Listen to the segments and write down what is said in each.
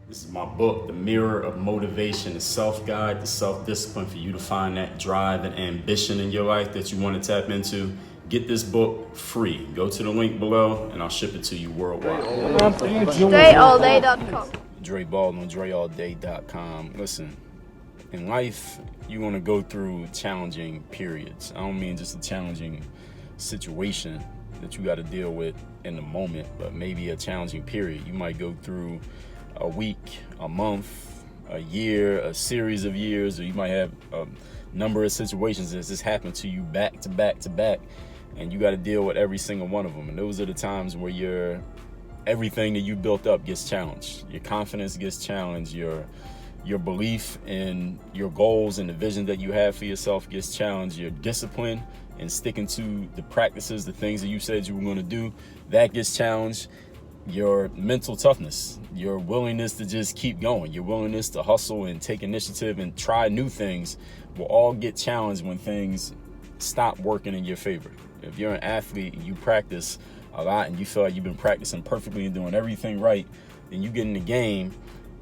This is my book, The Mirror of Motivation, the self-guide, the self-discipline for you to find that drive and ambition in your life that you want to tap into. Get this book free. Go to the link below and I'll ship it to you worldwide. DreAllDay.com. Dre Baldwin, DreAllDay.com. Listen, in life, you're going to go through challenging periods. I don't mean just a challenging situation that you got to deal with in the moment, but maybe a challenging period. You might go through a week, a month, a year, a series of years, or you might have a number of situations that's just happened to you back to back to back, and you got to deal with every single one of them. And those are the times where everything that you built up gets challenged. Your confidence gets challenged. Your belief in your goals and the vision that you have for yourself gets challenged. Your discipline and sticking to the practices, the things that you said you were going to do, that gets challenged. Your mental toughness, your willingness to just keep going, your willingness to hustle and take initiative and try new things will all get challenged when things stop working in your favor. If you're an athlete and you practice a lot and you feel like you've been practicing perfectly and doing everything right, then you get in the game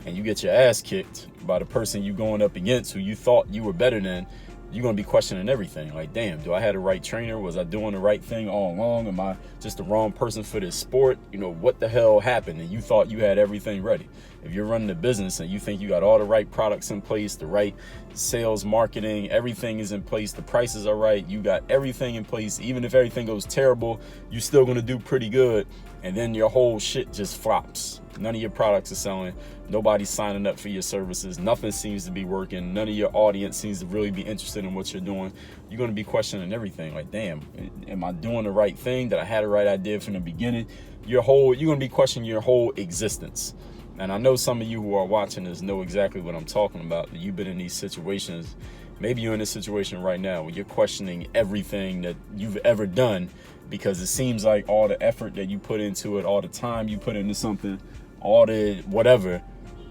and you get your ass kicked by the person you going up against who you thought you were better than, you're going to be questioning everything. Like, damn, do I have the right trainer? Was I doing the right thing all along? Am I just the wrong person for this sport? You know, what the hell happened? And you thought you had everything ready. If you're running a business and you think you got all the right products in place, the right sales, marketing, everything is in place, the prices are right, you got everything in place, even if everything goes terrible, you're still going to do pretty good. And then your whole shit just flops. None of your products are selling. Nobody's signing up for your services. Nothing seems to be working. None of your audience seems to really be interested in what you're doing. You're going to be questioning everything. Like, damn, am I doing the right thing? Did I have the right idea from the beginning? You're going to be questioning your whole existence. And I know some of you who are watching this know exactly what I'm talking about. That you've been in these situations. Maybe you're in this situation right now where you're questioning everything that you've ever done, because it seems like all the effort that you put into it, all the time you put into something, all the whatever,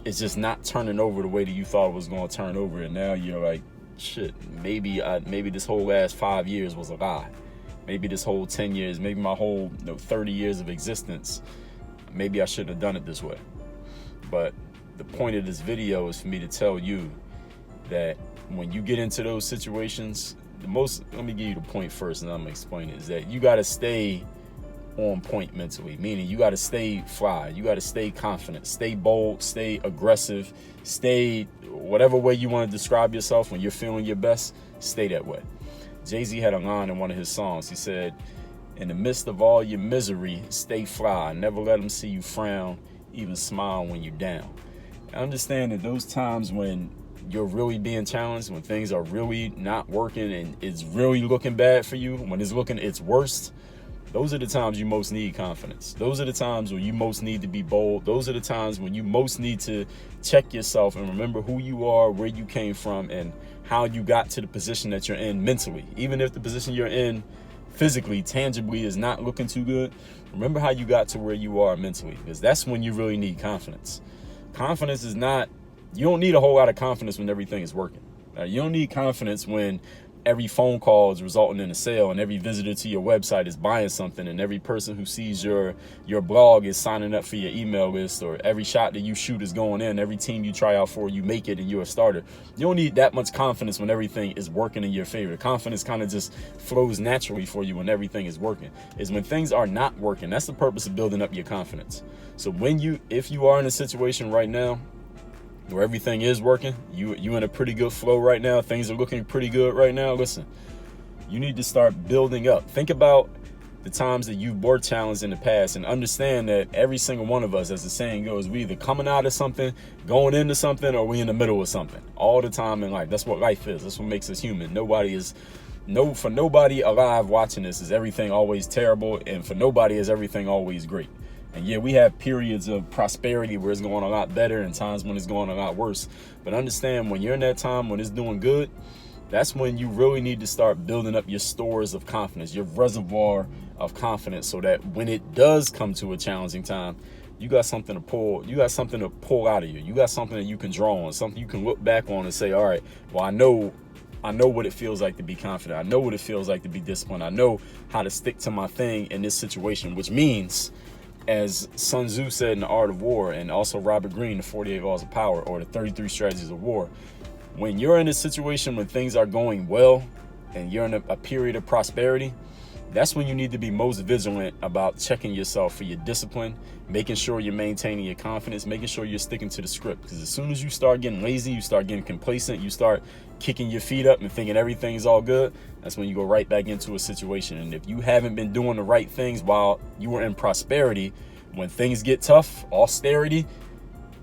it's just not turning over the way that you thought it was going to turn over. And now you're like, shit, maybe this whole last 5 years was a lie. Maybe this whole 10 years, maybe my whole 30 years of existence, maybe I shouldn't have done it this way. But the point of this video is for me to tell you that when you get into those situations, let me give you the point first and I'm gonna explain it, is that you gotta stay on point mentally, meaning you gotta stay fly, you gotta stay confident, stay bold, stay aggressive, stay whatever way you want to describe yourself when you're feeling your best, stay that way. Jay-Z had a line in one of his songs. He said, in the midst of all your misery, stay fly, never let them see you frown, even smile when you're down. I understand that those times when you're really being challenged, when things are really not working and it's really looking bad for you, when it's looking its worst, those are the times you most need confidence. Those are the times when you most need to be bold. Those are the times when you most need to check yourself and remember who you are, where you came from, and how you got to the position that you're in mentally. Even if the position you're in physically, tangibly is not looking too good, remember how you got to where you are mentally, because that's when you really need confidence. Confidence is not, you don't need a whole lot of confidence when everything is working. You don't need confidence when every phone call is resulting in a sale and every visitor to your website is buying something and every person who sees your blog is signing up for your email list, or every shot that you shoot is going in, every team you try out for, you make it and you're a starter. You don't need that much confidence when everything is working in your favor. Confidence kind of just flows naturally for you when everything is working. Is when things are not working. That's the purpose of building up your confidence. So if you are in a situation right now where everything is working, you in a pretty good flow right now, things are looking pretty good right now, listen, you need to start building up. Think about the times that you were challenged in the past and understand that every single one of us, as the saying goes, we either coming out of something, going into something, or we in the middle of something all the time in life. That's what life is. That's what makes us human. For nobody alive watching this is everything always terrible, and for nobody is everything always great. And yeah, we have periods of prosperity where it's going a lot better and times when it's going a lot worse. But understand, when you're in that time when it's doing good, that's when you really need to start building up your stores of confidence, your reservoir of confidence, so that when it does come to a challenging time, you got something to pull. You got something to pull out of you. You got something that you can draw on, something you can look back on and say, all right, well, I know what it feels like to be confident. I know what it feels like to be disciplined. I know how to stick to my thing in this situation, which means as Sun Tzu said in The Art of War, and also Robert Greene, The 48 Laws of Power, or the 33 Strategies of War, when you're in a situation when things are going well and you're in a period of prosperity, that's when you need to be most vigilant about checking yourself for your discipline, making sure you're maintaining your confidence, making sure you're sticking to the script. Because as soon as you start getting lazy, you start getting complacent, you start kicking your feet up and thinking everything's all good, that's when you go right back into a situation. And if you haven't been doing the right things while you were in prosperity, when things get tough, austerity,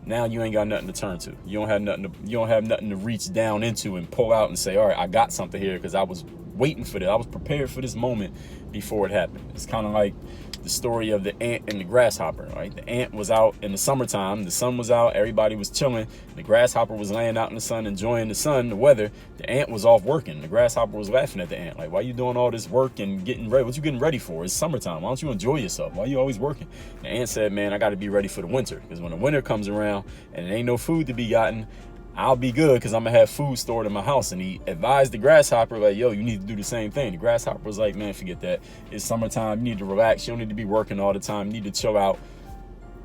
now you ain't got nothing to turn to. You don't have nothing to reach down into and pull out and say, all right, I got something here because I was waiting for this. I was prepared for this moment before it happened. It's kind of like the story of the ant and the grasshopper, right? The ant was out in the summertime, the sun was out, everybody was chilling. The grasshopper was laying out in the sun, enjoying the sun, the weather. The ant was off working. The grasshopper was laughing at the ant, like, why you doing all this work and getting ready? What you getting ready for? It's summertime. Why don't you enjoy yourself? Why you always working? The ant said, man, I got to be ready for the winter, because when the winter comes around and there ain't no food to be gotten, I'll be good because I'm going to have food stored in my house. And he advised the grasshopper, like, yo, you need to do the same thing. The grasshopper was like, man, forget that. It's summertime. You need to relax. You don't need to be working all the time. You need to chill out.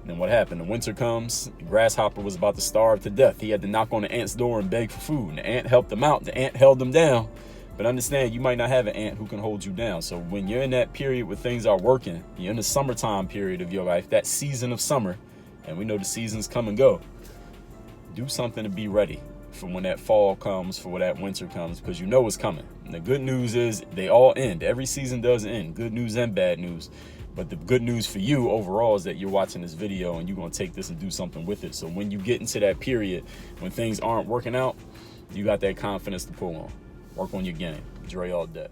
And then what happened? The winter comes. The grasshopper was about to starve to death. He had to knock on the ant's door and beg for food. And the ant helped him out. The ant held him down. But understand, you might not have an ant who can hold you down. So when you're in that period where things are working, you're in the summertime period of your life, that season of summer, and we know the seasons come and go, do something to be ready for when that fall comes, for when that winter comes, because you know it's coming. And the good news is they all end. Every season does end, good news and bad news. But the good news for you overall is that you're watching this video and you're going to take this and do something with it. So when you get into that period when things aren't working out, you got that confidence to pull on. Work on your game. Dre all day.